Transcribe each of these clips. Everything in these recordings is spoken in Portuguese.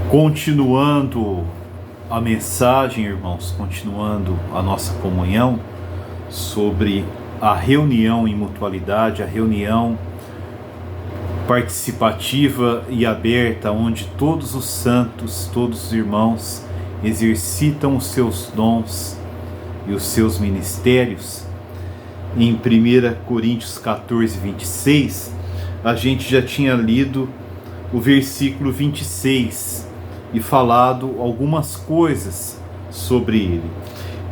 Continuando a mensagem, irmãos, continuando a nossa comunhão sobre a reunião em mutualidade, a reunião participativa e aberta, onde todos os santos, todos os irmãos exercitam os seus dons e os seus ministérios. Em 1 Coríntios 14, 26, a gente já tinha lido o versículo 26 e falado algumas coisas sobre ele.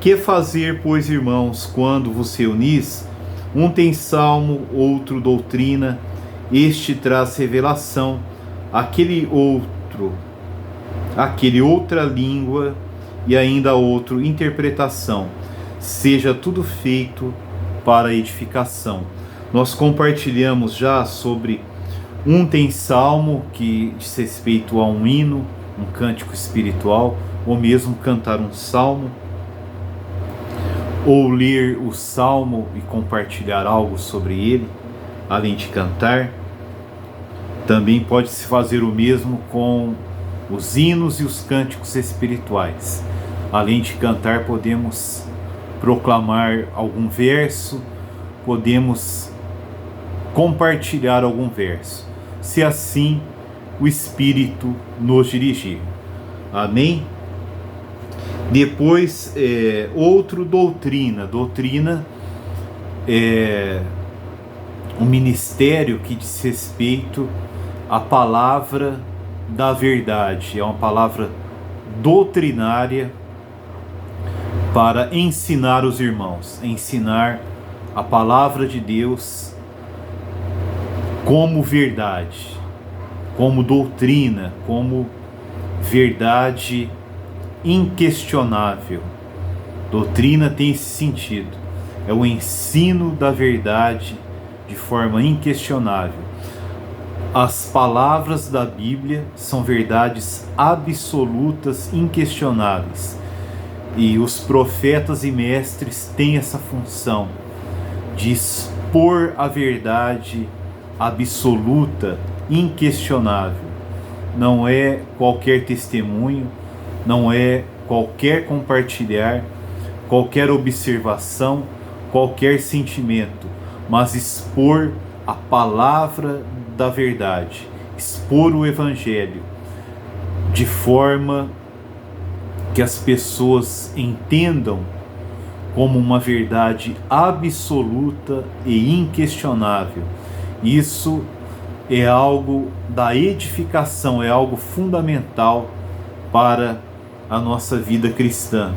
Que fazer, pois, irmãos, quando vos reunis? Um tem salmo, outro doutrina, este traz revelação, aquele outra língua e ainda outro interpretação. Seja tudo feito para edificação. Nós compartilhamos já sobre um tem salmo, que diz respeito a um hino, um cântico espiritual, ou mesmo cantar um salmo, ou ler o salmo e compartilhar algo sobre ele, além de cantar. Também pode-se fazer o mesmo com os hinos e os cânticos espirituais. Além de cantar, podemos proclamar algum verso, podemos compartilhar algum verso, se assim o Espírito nos dirigir. Amém? Depois, outro doutrina. Doutrina é um ministério que diz respeito à palavra da verdade. É uma palavra doutrinária para ensinar os irmãos, ensinar a palavra de Deus como verdade, como doutrina, como verdade inquestionável. Doutrina tem esse sentido, é o ensino da verdade de forma inquestionável. As palavras da Bíblia são verdades absolutas, inquestionáveis, e os profetas e mestres têm essa função de expor a verdade absoluta, inquestionável. Não é qualquer testemunho, não é qualquer compartilhar, qualquer observação, qualquer sentimento, mas expor a palavra da verdade, expor o Evangelho de forma que as pessoas entendam como uma verdade absoluta e inquestionável. Isso é algo da edificação, é algo fundamental para a nossa vida cristã.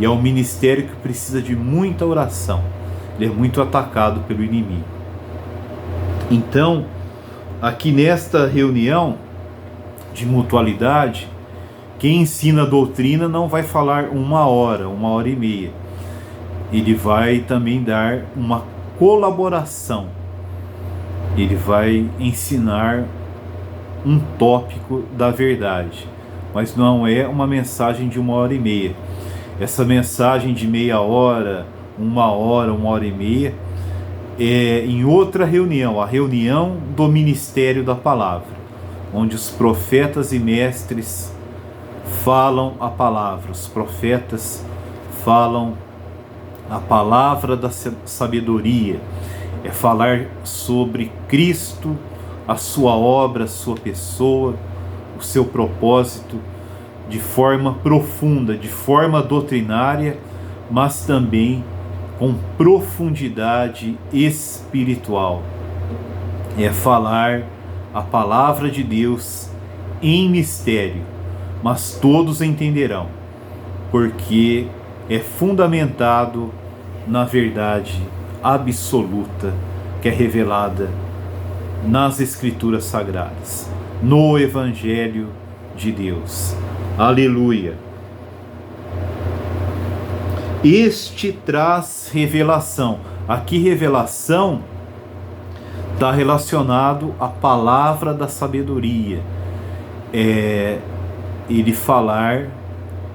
E é um ministério que precisa de muita oração. Ele é muito atacado pelo inimigo. Então, aqui nesta reunião de mutualidade, quem ensina a doutrina não vai falar 1 hora, 1 hora e meia. Ele vai também dar uma colaboração. Ele vai ensinar um tópico da verdade, mas não é uma mensagem de 1 hora e meia. Essa mensagem de meia hora, 1 hora, 1 hora e meia, é em outra reunião, a reunião do Ministério da Palavra, onde os profetas e mestres falam a palavra, os profetas falam a palavra da sabedoria, é falar sobre Cristo, a sua obra, a sua pessoa, o seu propósito, de forma profunda, de forma doutrinária, mas também com profundidade espiritual. É falar a palavra de Deus em mistério, mas todos entenderão, porque é fundamentado na verdade absoluta que é revelada nas Escrituras Sagradas, no Evangelho de Deus. Aleluia! Este traz revelação. Aqui revelação está relacionado à palavra da sabedoria. Ele falar,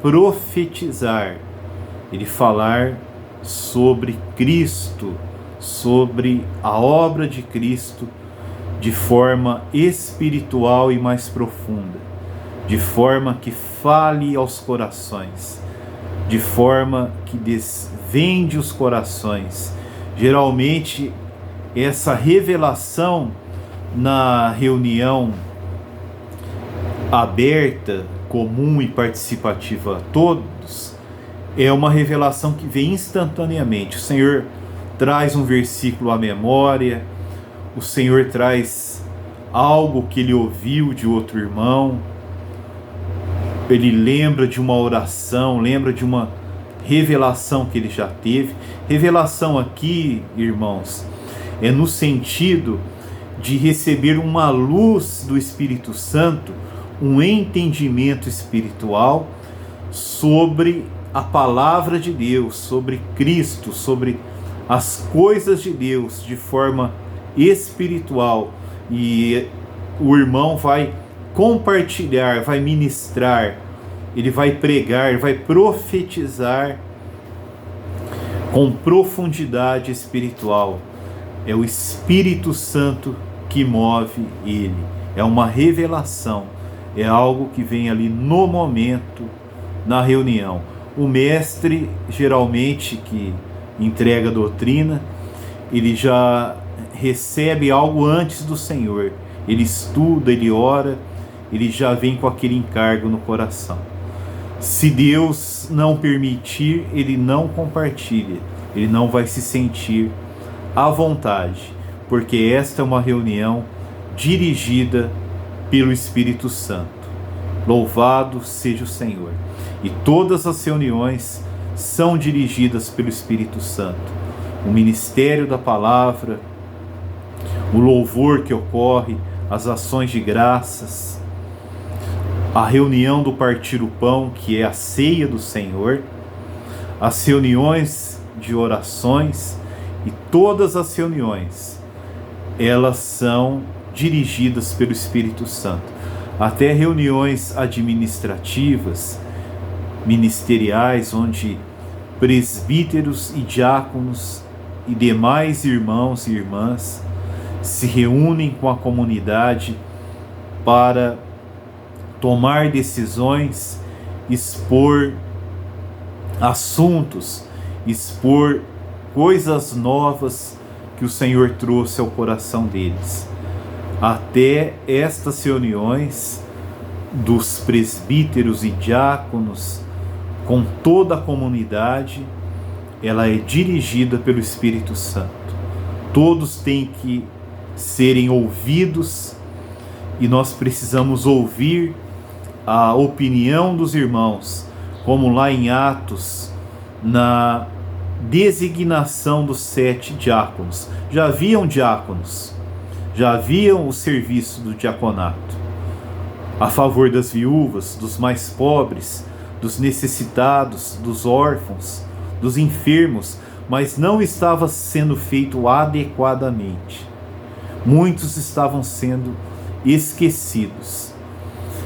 profetizar, ele falar sobre Cristo, sobre a obra de Cristo de forma espiritual e mais profunda. de forma que fale aos corações, de forma que desvende os corações. Geralmente, essa revelação na reunião aberta, comum e participativa a todos, é uma revelação que vem instantaneamente. O Senhor traz um versículo à memória, o Senhor traz algo que ele ouviu de outro irmão, ele lembra de uma oração, lembra de uma revelação que ele já teve. Revelação aqui, irmãos, é no sentido de receber uma luz do Espírito Santo, um entendimento espiritual sobre a palavra de Deus, sobre Cristo, sobre as coisas de Deus de forma espiritual. E o irmão vai compartilhar, vai ministrar, ele vai pregar, vai profetizar com profundidade espiritual. É o Espírito Santo que move ele. É uma revelação, é algo que vem ali no momento, na reunião. O mestre, geralmente, que entrega a doutrina, ele já recebe algo antes do Senhor. Ele estuda, ele ora, ele já vem com aquele encargo no coração. Se Deus não permitir, ele não compartilha, ele não vai se sentir à vontade, porque esta é uma reunião dirigida pelo Espírito Santo. Louvado seja o Senhor. E todas as reuniões são dirigidas pelo Espírito Santo. O ministério da palavra, o louvor que ocorre, as ações de graças, a reunião do partir o pão, que é a ceia do Senhor, as reuniões de orações, e todas as reuniões, elas são dirigidas pelo Espírito Santo. Até reuniões administrativas, ministeriais, onde presbíteros e diáconos e demais irmãos e irmãs se reúnem com a comunidade para tomar decisões, expor assuntos, expor coisas novas que o Senhor trouxe ao coração deles. Até estas reuniões dos presbíteros e diáconos com toda a comunidade, ela é dirigida pelo Espírito Santo. Todos têm que serem ouvidos e nós precisamos ouvir a opinião dos irmãos, como lá em Atos, na designação dos 7 diáconos. Já haviam diáconos, já haviam o serviço do diaconato a favor das viúvas, dos mais pobres, dos necessitados, dos órfãos, dos enfermos, mas não estava sendo feito adequadamente. Muitos estavam sendo esquecidos.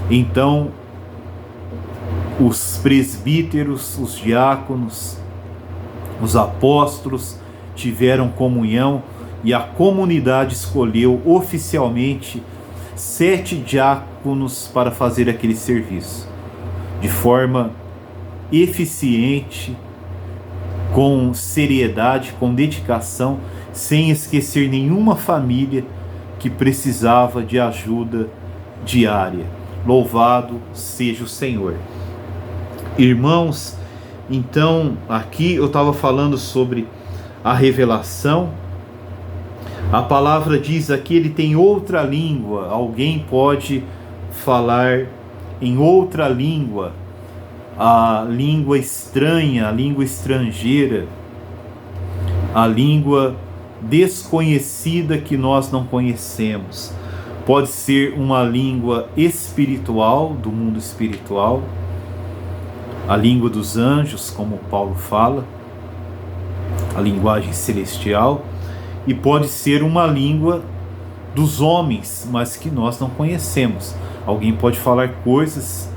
Então, os presbíteros, os diáconos, os apóstolos tiveram comunhão e a comunidade escolheu oficialmente 7 diáconos para fazer aquele serviço, de forma eficiente, com seriedade, com dedicação, sem esquecer nenhuma família que precisava de ajuda diária. Louvado seja o Senhor. Irmãos, então aqui eu estava falando sobre a revelação. A palavra diz aqui, ele tem outra língua. Alguém pode falar em outra língua, a língua estranha, a língua estrangeira, a língua desconhecida que nós não conhecemos. Pode ser uma língua espiritual, do mundo espiritual, a língua dos anjos, como Paulo fala, a linguagem celestial, e pode ser uma língua dos homens, mas que nós não conhecemos. Alguém pode falar coisas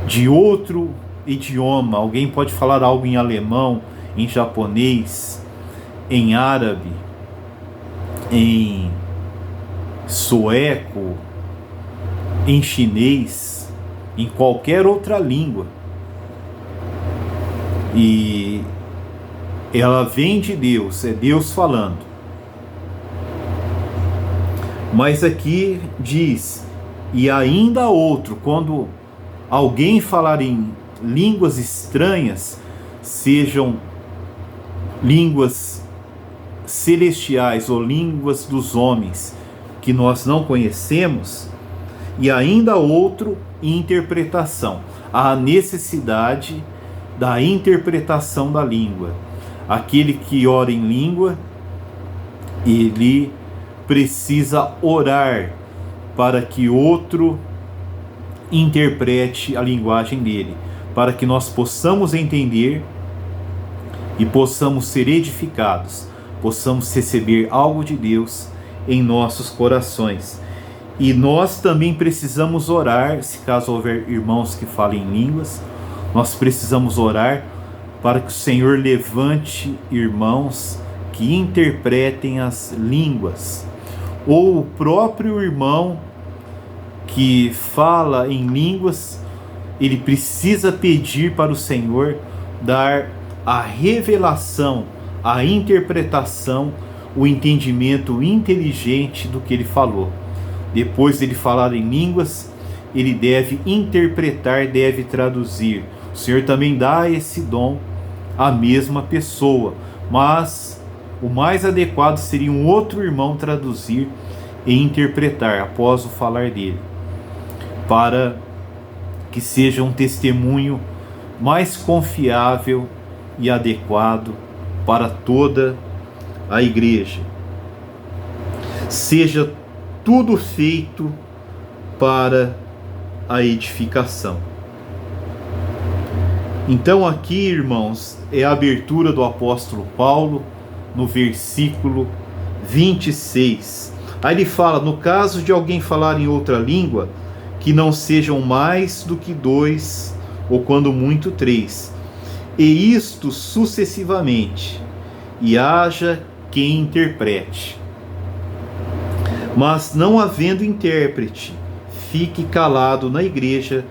de outro idioma, alguém pode falar algo em alemão, em japonês, em árabe, em sueco, em chinês, em qualquer outra língua. E ela vem de Deus, é Deus falando. Mas aqui diz, e ainda outro, quando alguém falar em línguas estranhas, sejam línguas celestiais ou línguas dos homens que nós não conhecemos, e ainda outro, interpretação. A necessidade da interpretação da língua. Aquele que ora em língua, ele precisa orar para que outro interprete a linguagem dele, para que nós possamos entender e possamos ser edificados, possamos receber algo de Deus em nossos corações. E nós também precisamos orar, se caso houver irmãos que falem línguas, nós precisamos orar para que o Senhor levante irmãos que interpretem as línguas, ou o próprio irmão que fala em línguas, ele precisa pedir para o Senhor dar a revelação, a interpretação, o entendimento inteligente do que ele falou. Depois de ele falar em línguas, ele deve interpretar, deve traduzir. O Senhor também dá esse dom à mesma pessoa, mas o mais adequado seria um outro irmão traduzir e interpretar após o falar dele, para que seja um testemunho mais confiável e adequado para toda a igreja. Seja tudo feito para a edificação. Então aqui, irmãos, é a abertura do apóstolo Paulo no versículo 26. Aí ele fala, no caso de alguém falar em outra língua, que não sejam mais do que 2, ou quando muito 3, e isto sucessivamente, e haja quem interprete. Mas não havendo intérprete, fique calado na igreja,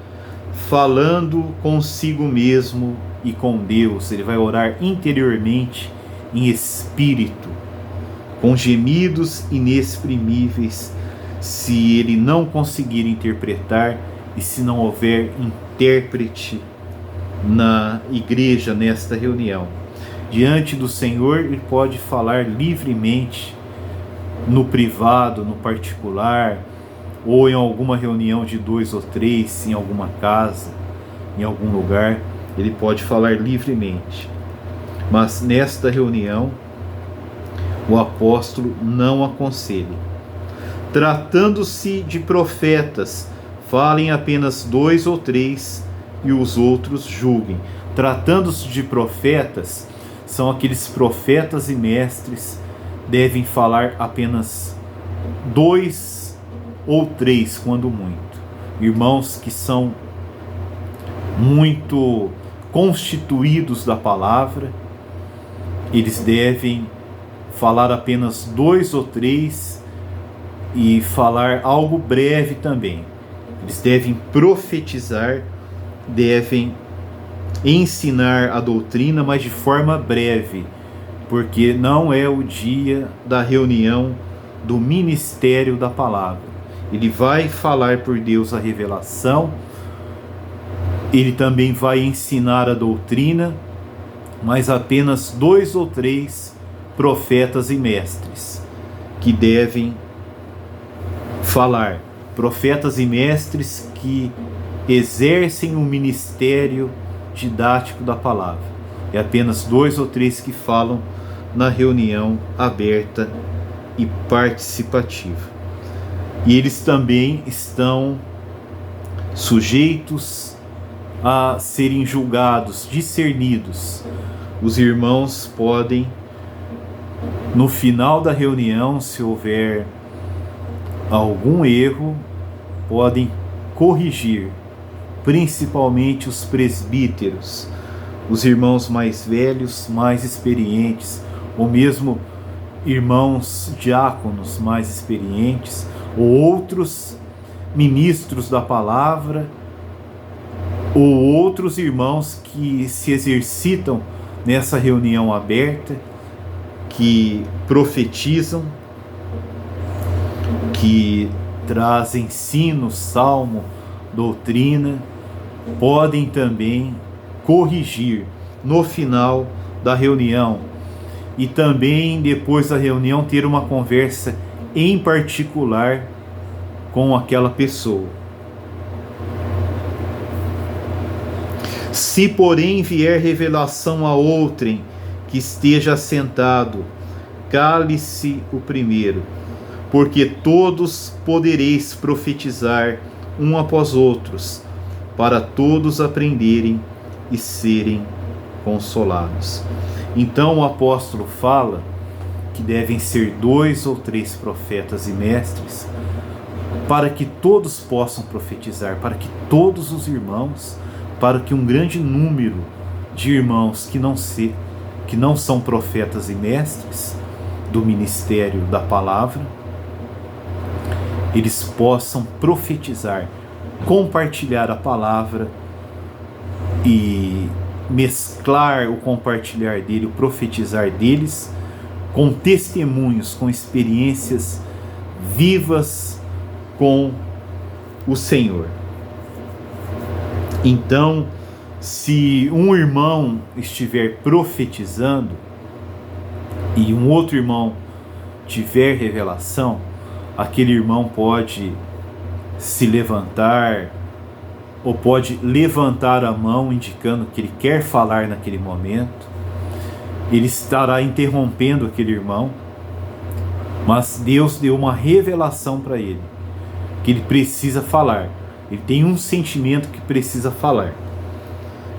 falando consigo mesmo e com Deus. Ele vai orar interiormente, em espírito, com gemidos inexprimíveis, se ele não conseguir interpretar e se não houver intérprete na igreja, nesta reunião. Diante do Senhor, ele pode falar livremente, no privado, no particular, ou em alguma reunião de 2 ou 3, em alguma casa, em algum lugar, ele pode falar livremente. Mas nesta reunião, o apóstolo não aconselha. Tratando-se de profetas, falem apenas 2 ou 3 e os outros julguem. Tratando-se de profetas, são aqueles profetas e mestres, devem falar apenas 2 ou 3, quando muito. Irmãos que são muito constituídos da palavra, eles devem falar apenas 2 ou 3 e falar algo breve também. Eles devem profetizar, devem ensinar a doutrina, mas de forma breve, porque não é o dia da reunião do ministério da palavra. Ele vai falar por Deus a revelação, ele também vai ensinar a doutrina, mas apenas 2 ou 3 profetas e mestres que devem falar. Profetas e mestres que exercem o ministério didático da palavra. É apenas 2 ou 3 que falam na reunião aberta e participativa. E eles também estão sujeitos a serem julgados, discernidos. Os irmãos podem, no final da reunião, se houver algum erro, podem corrigir, principalmente os presbíteros, os irmãos mais velhos, mais experientes, ou mesmo irmãos diáconos mais experientes, ou outros ministros da palavra ou outros irmãos que se exercitam nessa reunião aberta, que profetizam, que trazem ensino, salmo, doutrina, podem também corrigir no final da reunião e também depois da reunião ter uma conversa em particular com aquela pessoa. Se porém vier revelação a outrem que esteja assentado, cale-se o primeiro, porque todos podereis profetizar um após outros, para todos aprenderem e serem consolados. Então o apóstolo fala que devem ser 2 ou 3 profetas e mestres, para que todos possam profetizar, para que todos os irmãos, para que um grande número de irmãos que não são profetas e mestres do ministério da palavra, eles possam profetizar, compartilhar a palavra e mesclar o compartilhar dele, o profetizar deles, com testemunhos, com experiências vivas com o Senhor. Então, se um irmão estiver profetizando e um outro irmão tiver revelação, aquele irmão pode se levantar ou pode levantar a mão indicando que ele quer falar naquele momento. Ele estará interrompendo aquele irmão, mas Deus deu uma revelação para ele, que ele precisa falar. Ele tem um sentimento que precisa falar.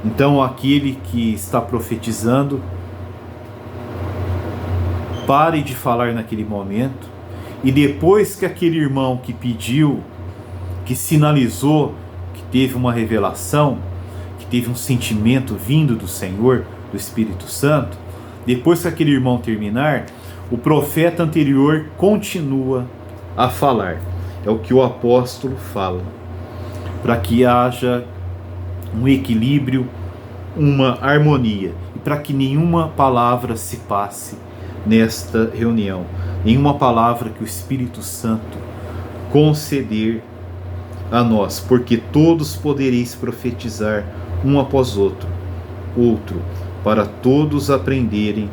Então aquele que está profetizando, pare de falar naquele momento, e depois que aquele irmão que pediu, que sinalizou que teve uma revelação, que teve um sentimento vindo do Senhor, do Espírito Santo, depois que aquele irmão terminar, o profeta anterior continua a falar. É o que o apóstolo fala, para que haja um equilíbrio, uma harmonia, e para que nenhuma palavra se passe nesta reunião, nenhuma palavra que o Espírito Santo conceder a nós, porque todos podereis profetizar um após outro, para todos aprenderem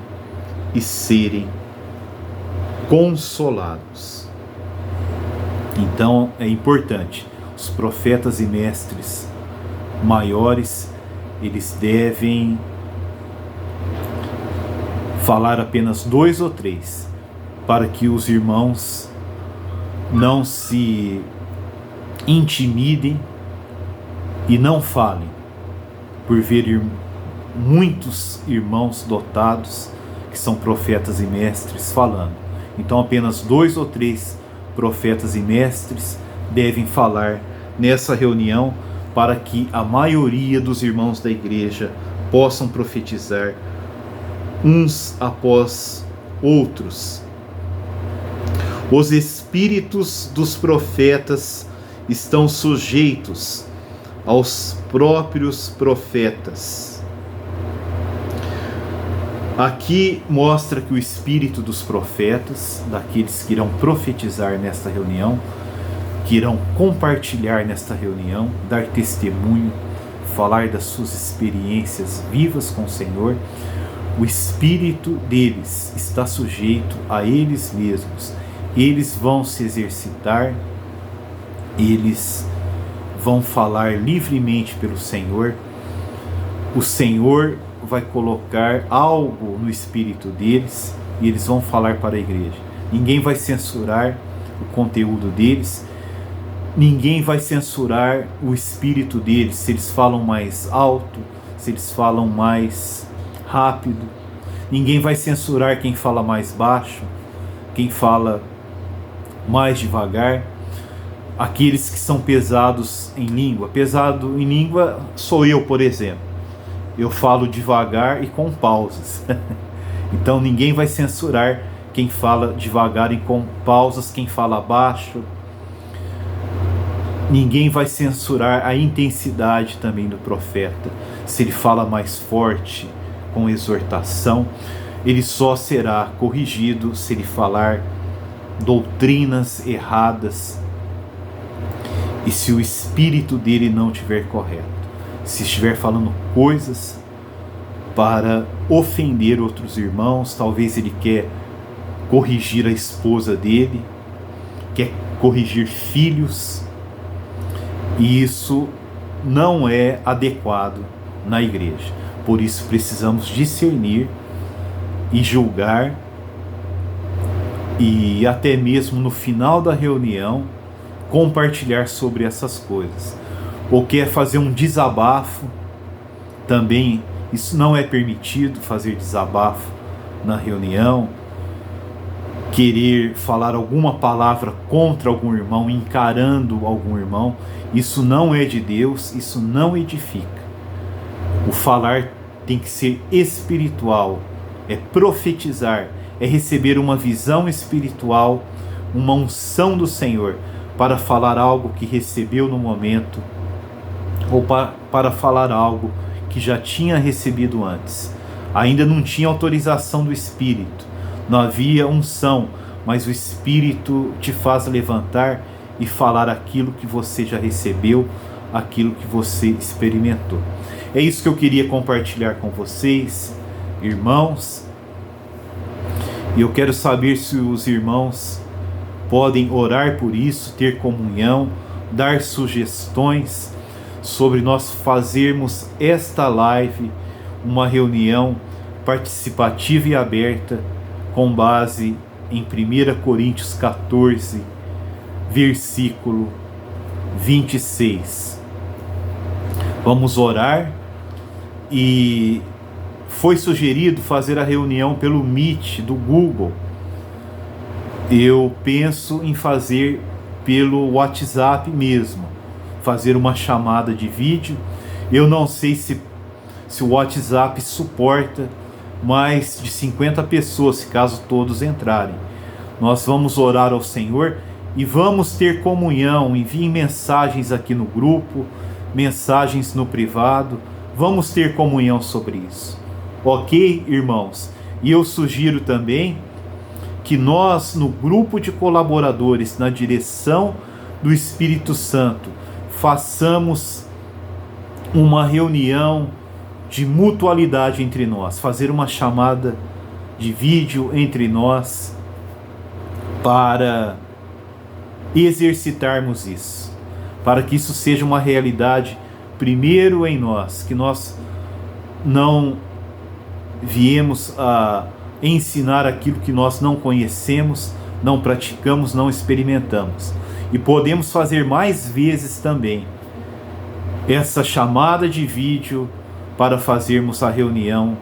e serem consolados. Então é importante, os profetas e mestres maiores, eles devem falar apenas 2 ou 3, para que os irmãos não se intimidem e não falem, por ver muitos irmãos dotados que são profetas e mestres falando. Então apenas 2 ou 3 profetas e mestres devem falar nessa reunião, para que a maioria dos irmãos da igreja possam profetizar uns após outros. Os espíritos dos profetas estão sujeitos aos próprios profetas. Aqui mostra que o espírito dos profetas, daqueles que irão profetizar nesta reunião, que irão compartilhar nesta reunião, dar testemunho, falar das suas experiências vivas com o Senhor, o espírito deles está sujeito a eles mesmos. Eles vão se exercitar, eles vão falar livremente pelo Senhor. O Senhor vai colocar algo no espírito deles e eles vão falar para a igreja. Ninguém vai censurar o conteúdo deles, ninguém vai censurar o espírito deles, se eles falam mais alto, se eles falam mais rápido. Ninguém vai censurar quem fala mais baixo, quem fala mais devagar. Aqueles que são pesados em língua. Pesado em língua sou eu, por exemplo. Eu falo devagar e com pausas. Então ninguém vai censurar quem fala devagar e com pausas, quem fala baixo. Ninguém vai censurar a intensidade também do profeta. Se ele fala mais forte, com exortação, ele só será corrigido se ele falar doutrinas erradas e se o espírito dele não estiver correto. Se estiver falando coisas para ofender outros irmãos, talvez ele quer corrigir a esposa dele, quer corrigir filhos, e isso não é adequado na igreja. Por isso precisamos discernir e julgar, e até mesmo no final da reunião compartilhar sobre essas coisas. Ou quer fazer um desabafo, também isso não é permitido, fazer desabafo na reunião, querer falar alguma palavra contra algum irmão, encarando algum irmão, isso não é de Deus, isso não edifica. O falar tem que ser espiritual, é profetizar, é receber uma visão espiritual, uma unção do Senhor, para falar algo que recebeu no momento, ou para falar algo que já tinha recebido antes. Ainda não tinha autorização do Espírito, não havia unção, mas o Espírito te faz levantar e falar aquilo que você já recebeu, aquilo que você experimentou. É isso que eu queria compartilhar com vocês, irmãos. E eu quero saber se os irmãos podem orar por isso, ter comunhão, dar sugestões sobre nós fazermos esta live uma reunião participativa e aberta com base em 1 Coríntios 14, versículo 26. Vamos orar. E foi sugerido fazer a reunião pelo Meet do Google. Eu penso em fazer pelo WhatsApp mesmo, fazer uma chamada de vídeo. Eu não sei se o WhatsApp suporta mais de 50 pessoas, caso todos entrarem. Nós vamos orar ao Senhor e vamos ter comunhão. Enviem mensagens aqui no grupo, mensagens no privado. Vamos ter comunhão sobre isso. Ok, irmãos? E eu sugiro também que nós, no grupo de colaboradores, na direção do Espírito Santo, façamos uma reunião de mutualidade entre nós, fazer uma chamada de vídeo entre nós para exercitarmos isso, para que isso seja uma realidade primeiro em nós, que nós não viemos a ensinar aquilo que nós não conhecemos, não praticamos, não experimentamos. E podemos fazer mais vezes também essa chamada de vídeo para fazermos a reunião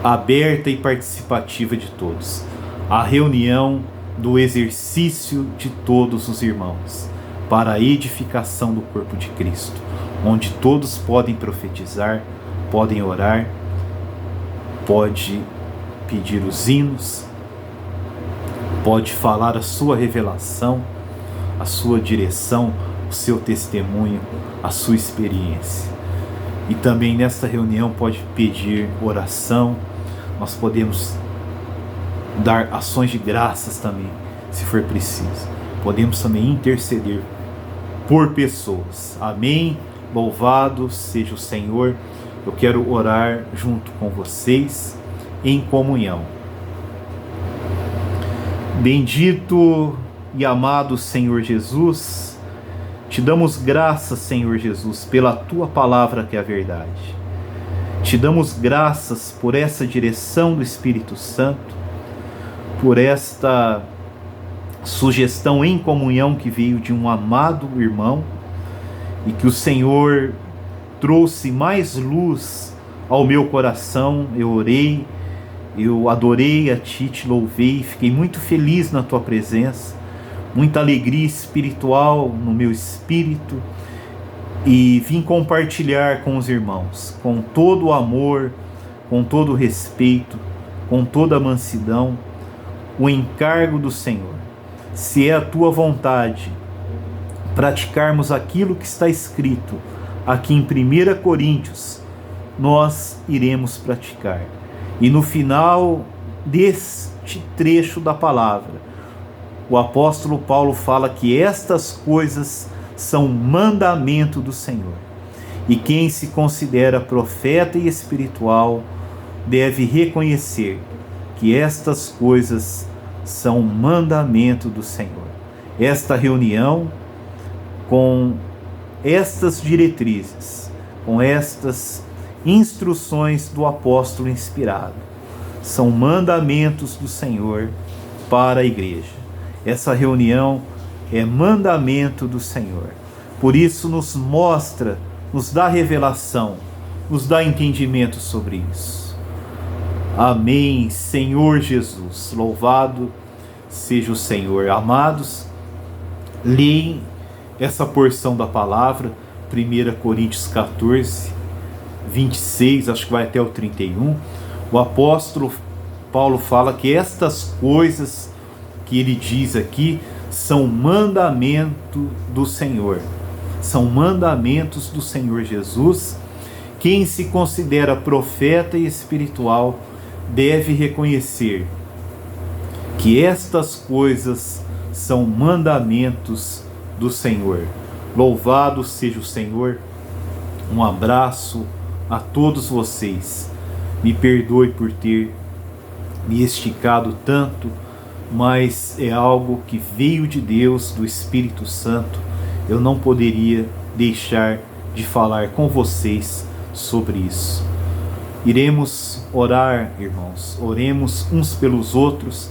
aberta e participativa de todos. A reunião do exercício de todos os irmãos, para a edificação do corpo de Cristo, onde todos podem profetizar, podem orar, pode pedir os hinos, pode falar a sua revelação, a sua direção, o seu testemunho, a sua experiência. E também nesta reunião pode pedir oração, nós podemos dar ações de graças também, se for preciso. Podemos também interceder por pessoas. Amém? Louvado seja o Senhor. Eu quero orar junto com vocês em comunhão. Bendito e amado Senhor Jesus, te damos graças, Senhor Jesus, pela tua palavra que é a verdade. Te damos graças por essa direção do Espírito Santo, por esta sugestão em comunhão que veio de um amado irmão, e que o Senhor trouxe mais luz ao meu coração. Eu orei, eu adorei a Ti, te louvei, fiquei muito feliz na Tua presença, muita alegria espiritual no meu espírito, e vim compartilhar com os irmãos, com todo o amor, com todo o respeito, com toda a mansidão, o encargo do Senhor. Se é a Tua vontade praticarmos aquilo que está escrito aqui em 1 Coríntios, nós iremos praticar. E no final deste trecho da palavra, o apóstolo Paulo fala que estas coisas são mandamento do Senhor. E quem se considera profeta e espiritual deve reconhecer que estas coisas são mandamento do Senhor. Esta reunião, com estas diretrizes, com estas instruções do apóstolo inspirado, são mandamentos do Senhor para a igreja. Essa reunião é mandamento do Senhor. Por isso nos mostra, nos dá revelação, nos dá entendimento sobre isso. Amém, Senhor Jesus. Louvado seja o Senhor. Amados, leem essa porção da palavra, 1 Coríntios 14, 26, acho que vai até o 31. O apóstolo Paulo fala que estas coisas que ele diz aqui são mandamento do Senhor. São mandamentos do Senhor Jesus. Quem se considera profeta e espiritual deve reconhecer que estas coisas são mandamentos do Senhor. Louvado seja o Senhor. Um abraço a todos vocês. Me perdoe por ter me esticado tanto, mas é algo que veio de Deus, do Espírito Santo. Eu não poderia deixar de falar com vocês sobre isso. Iremos orar, irmãos. Oremos uns pelos outros.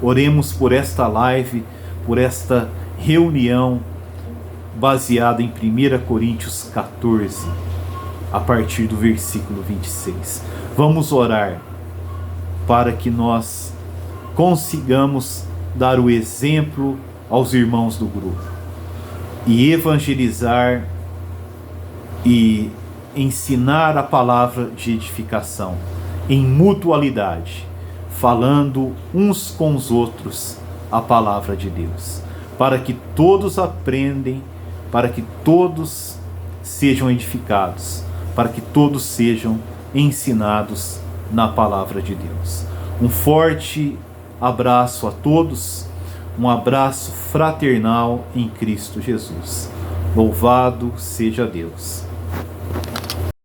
Oremos por esta live, por esta reunião baseada em 1 Coríntios 14, a partir do versículo 26. Vamos orar para que nós consigamos dar o exemplo aos irmãos do grupo e evangelizar e ensinar a palavra de edificação em mutualidade, falando uns com os outros a palavra de Deus, para que todos aprendem, para que todos sejam edificados, para que todos sejam ensinados na palavra de Deus. Um forte abraço a todos, um abraço fraternal em Cristo Jesus. Louvado seja Deus.